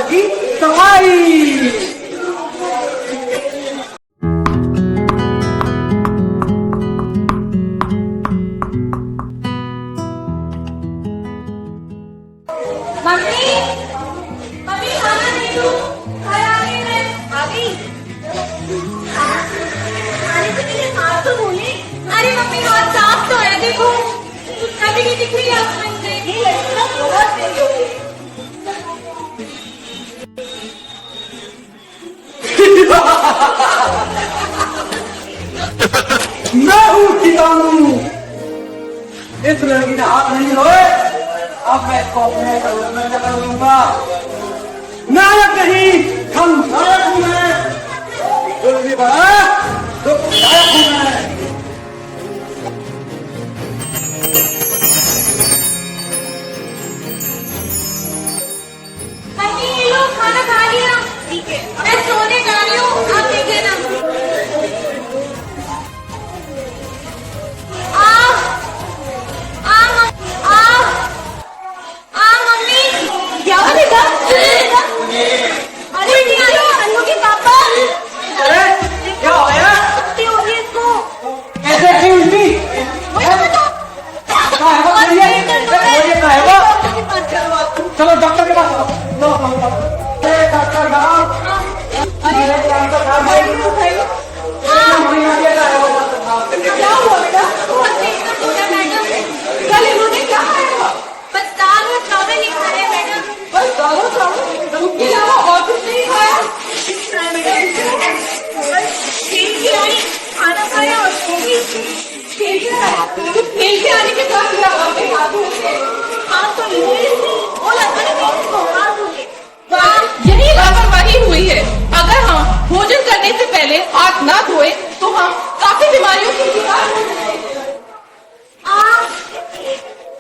की सफाई। Mummy, mummy खाना दे दो। खाना आ गई मैं। आ गई। खाने से पहले हाथ तो धोले। अरे मम्मी हाथ साफ तो है देखो। कभी नहीं दिख रही आप मुझसे। ये लड़की ना बहुत तेज हो गई। मैं हूँ कीटाणु। इस लड़की ने हाथ नहीं धोए, अब मैं इसको अपने करूँ में कर लूंगा। नायक नहीं, हम नायक हूँ मैं। कोई भी बड़ा तो नायक हूँ मैं। मम्मी ये लो खाना खा लिया। ठीक है। मैं सोने जा रही हूँ। आप देख लेना। मम्मी क्या हुआ बेटा? अरे नहीं आ रही अन्नू के पापा। अरे क्या हो गया? उल्टी हो गई इसको। कैसे की उल्टी? चलो डॉक्टर के पास चलो। डॉक्टर क्या हुआ बेटा? बहुत तेज दर्द हो रहा है मैडम। कल इन्होंने क्या खाया? बस दाल और चावल ही खाए हैं मैडम। बस दाल और चावल? उसके अलावा और कुछ नहीं खाया? खेल के आई, खाना खाया और सो गई। खेल के आया तो खेल के आने के बाद क्या आपके हाथ धो गए? हाथ तो नहीं धोए वो लगता है कि हाथ धो गए। यही लापरवाही हुई है। अगर हम भोजन करने से पहले हाथ ना धोए तो हम काफी बीमारियों की शिकार हो जाएंगे।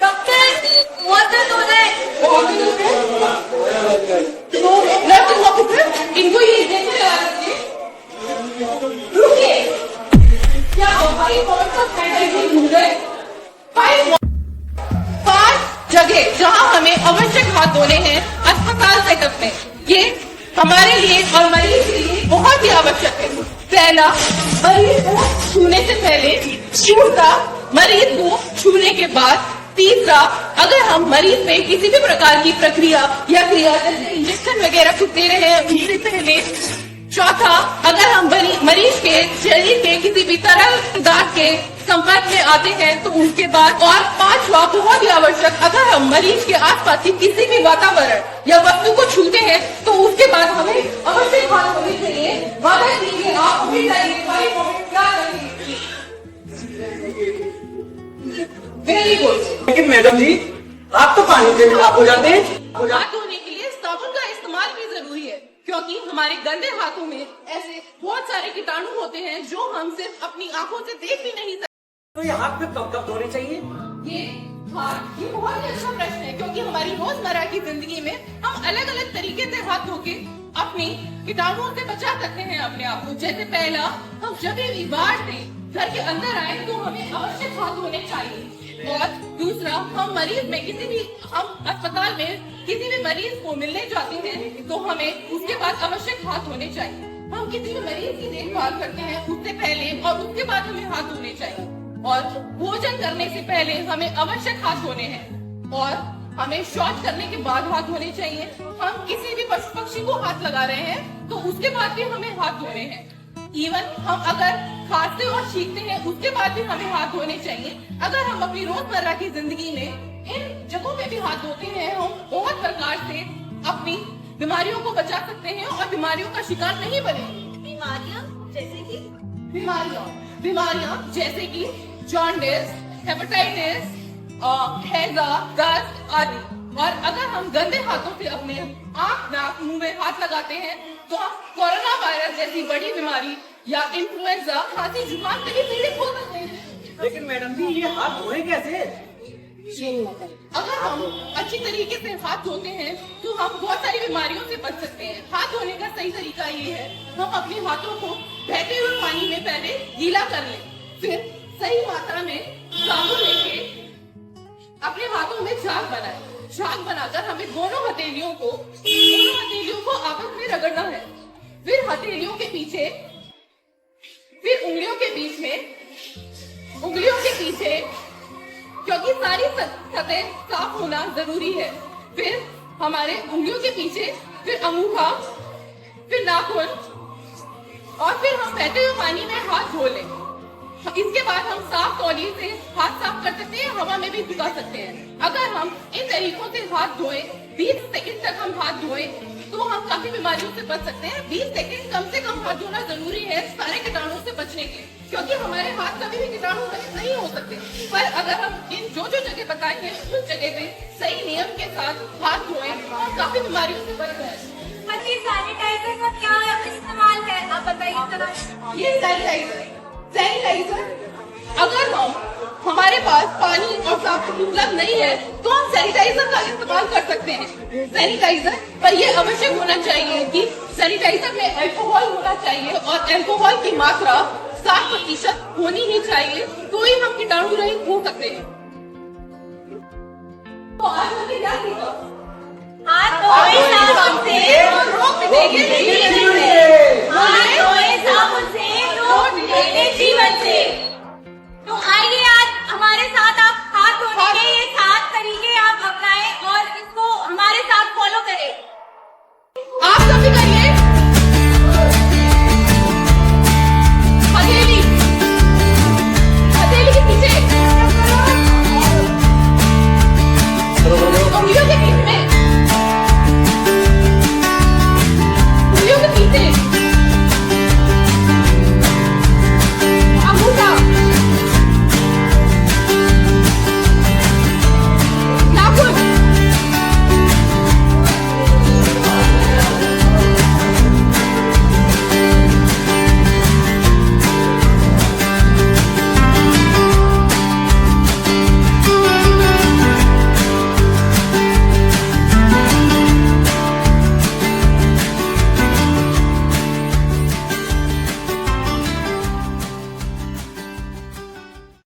डॉक्टर बहुत दर्द हो रहा है। तो नर्सिंग ऑफिसर इनको ये इंजेक्शन लगा दीजिए। रुकिए, क्या हमारी कौन सा साइड भूल गए? 5 जगह जहां हमें आवश्यक हाथ धोने हैं अस्पताल सेटअप में। ये हमारे लिए और मरीज के लिए बहुत ही आवश्यक है। पहला, मरीज को छूने से पहले। दूसरा, मरीज को छूने के बाद। तीसरा, अगर हम मरीज में किसी भी प्रकार की प्रक्रिया या क्रिया जैसे इंजेक्शन वगैरह कुछ दे रहे हैं उससे पहले। चौथा, अगर हम मरीज के शरीर के किसी भी तरल पदार्थ के संपर्क में आते हैं तो उनके बाद। और पांचवा, बहुत ही आवश्यक, अगर हम मरीज के आसपास की किसी भी वातावरण या वस्तु को छूते हैं तो उसके बाद हमें अवश्य हाथ धोने चाहिए। वादा कीजिए आप भी जाइए क्या करेंगे। Very good. लेकिन मैडम जी आप तो पानी से भी आप हो जाते हैं। हाथ धोने के लिए साबुन का इस्तेमाल भी जरूरी है क्योंकि हमारे गंदे हाथों में ऐसे बहुत सारे कीटाणु होते हैं जो हम सिर्फ अपनी आंखों से देख भी नहीं सकते। तो ये हाथ में कब कब धोने चाहिए? ये बहुत ही अच्छा प्रश्न है क्योंकि हमारी रोजमर्रा की जिंदगी में हम अलग अलग तरीके से हाथ धो के अपनी कीटाणुओं से बचा सकते हैं अपने आप को। जैसे पहला, हम जब भी बाहर से घर के अंदर आए तो हमें आवश्यक हाथ धोने चाहिए। और दूसरा, हम अस्पताल में किसी भी मरीज को मिलने जाते हैं तो हमें उसके बाद आवश्यक हाथ धोने चाहिए। हम किसी भी मरीज की देखभाल करते हैं उससे पहले और उसके बाद हमें हाथ धोने चाहिए। और भोजन करने से पहले हमें आवश्यक हाथ धोने हैं और हमें शौच करने के बाद हाथ धोने चाहिए। हम किसी भी पशु पक्षी को हाथ लगा रहे हैं तो उसके बाद भी हमें हाथ धोने हैं। इवन हम अगर खांसते और छींकते हैं उसके बाद भी हमें हाथ धोने चाहिए। अगर हम अपनी रोजमर्रा की जिंदगी में इन जगहों पे भी हाथ धोते हैं हम बहुत प्रकार से अपनी बीमारियों को बचा सकते हैं और बीमारियों का शिकार नहीं बनेंगे। बीमारियां जैसे कि जॉन्डिस, हेपेटाइटिस, हैजा, दस्त आदि। और अगर हम गंदे हाथों से अपने आंख, नाक, मुंह में हाथ लगाते हैं तो हम कोरोना वायरस जैसी बड़ी बीमारी या इन्फ्लुएंजा, खांसी, जुकाम से भी पीड़ित हो सकते हैं। लेकिन मैडम जी ये हाथ धोए कैसे? अगर हम अच्छी तरीके से हाथ धोते हैं तो हम बहुत सारी बीमारियों से बच सकते हैं। हाथ धोने का सही तरीका ये है, हम अपने हाथों को बहते हुए पानी में पहले गीला कर लें, फिर सही मात्रा में साबुन लेके अपने हाथों में झाग बनाएं। झाग बनाकर हमें दोनों हथेलियों को आपस में रगड़ना है। फिर हथेलियों के पीछे, फिर उंगलियों के पीछे, क्योंकि सारी सतह साफ होना जरूरी है। फिर हमारे उंगलियों के पीछे, फिर अंगूठा, फिर नाखून, और फिर हम बहते हुए पानी में हाथ धो लें। इसके बाद हम साफ तौलिए से हाथ साफ कर सकते हैं, हवा में भी भिगा सकते हैं। अगर हम इन तरीकों से हाथ धोएं, 20 सेकंड तक हम हाथ धोएं, तो हम काफी बीमारियों से बच सकते हैं। 20 सेकंड कम से कम हाथ धोना जरूरी है सारे कीटाणुओं से बचने के, क्योंकि हमारे हाथ कभी भी कीटाणु रहित नहीं हो सकते। पर अगर हम इन जो जगह बताई हैं उस जगह पे सही नियम के साथ हाथ धोएं, तो काफी बीमारियों से बच जाए। सैनिटाइजर का क्या इस्तेमाल है, आप बताइए जरा। ये सैनिटाइजर अगर हमारे पास पानी और साबुन उपलब्ध नहीं है तो हम सैनिटाइजर का इस्तेमाल कर सकते हैं। सैनिटाइजर पर यह आवश्यक होना चाहिए कि सैनिटाइजर में अल्कोहल होना चाहिए और अल्कोहल की मात्रा 60% होनी ही चाहिए, तो ही हम कीटाणु रहित हो सकते हैं। तो आज हमने क्या सीखा? हाथ धोए साबुन से, रोक देंगे हाथ धोए साबुन से, रोक देंगे जीवन से।